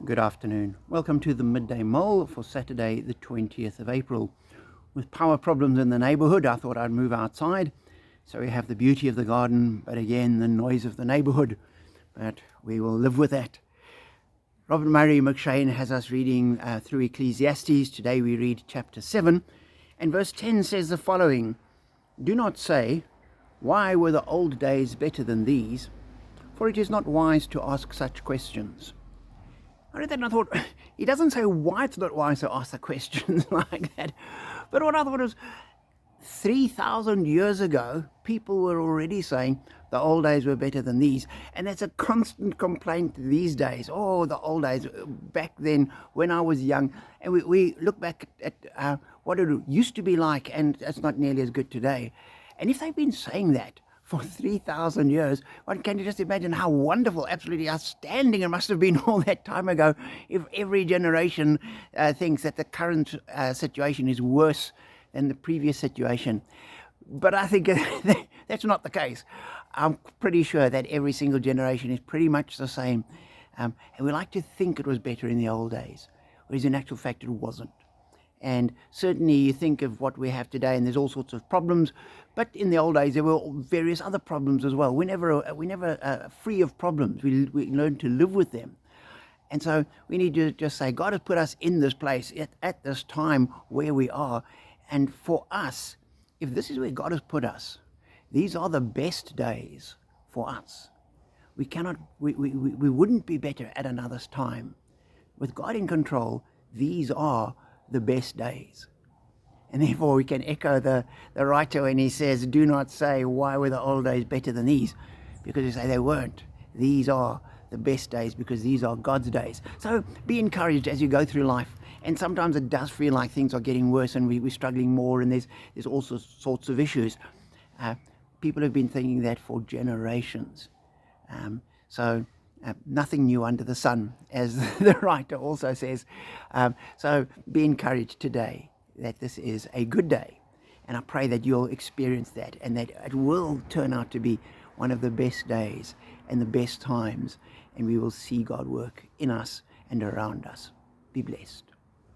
Good afternoon. Welcome to the Midday Mull for Saturday the 20th of April. With power problems in the neighbourhood, I thought I'd move outside. So we have the beauty of the garden, but again the noise of the neighbourhood. But we will live with that. Robert Murray McShane has us reading through Ecclesiastes. Today we read chapter 7, and verse 10 says the following: "Do not say, 'Why were the old days better than these?' For it is not wise to ask such questions." I read that and I thought, he doesn't say why it's not wise to ask the questions like that. But what I thought was, 3,000 years ago, people were already saying the old days were better than these. And that's a constant complaint these days. Oh, the old days, back then when I was young. And we look back at what it used to be like, and it's not nearly as good today. And if they've been saying that for 3,000 years, one can just imagine how wonderful, absolutely outstanding it must have been all that time ago if every generation thinks that the current situation is worse than the previous situation. But I think that's not the case. I'm pretty sure that every single generation is pretty much the same. And we like to think it was better in the old days, whereas in actual fact it wasn't. And certainly you think of what we have today, and there's all sorts of problems. But in the old days, there were various other problems as well. We're never free of problems. We learn to live with them. And so we need to just say, God has put us in this place at this time where we are. And for us, if this is where God has put us, these are the best days for us. We wouldn't be better at another time. With God in control, these are the best days. And therefore we can echo the writer when he says, do not say, why were the old days better than these? Because you say they weren't. These are the best days because these are God's days. So be encouraged as you go through life. And sometimes it does feel like things are getting worse and we're struggling more, and there's all sorts of issues. People have been thinking that for generations. So nothing new under the sun, as the writer also says. So be encouraged today that this is a good day. And I pray that you'll experience that and that it will turn out to be one of the best days and the best times. And we will see God work in us and around us. Be blessed.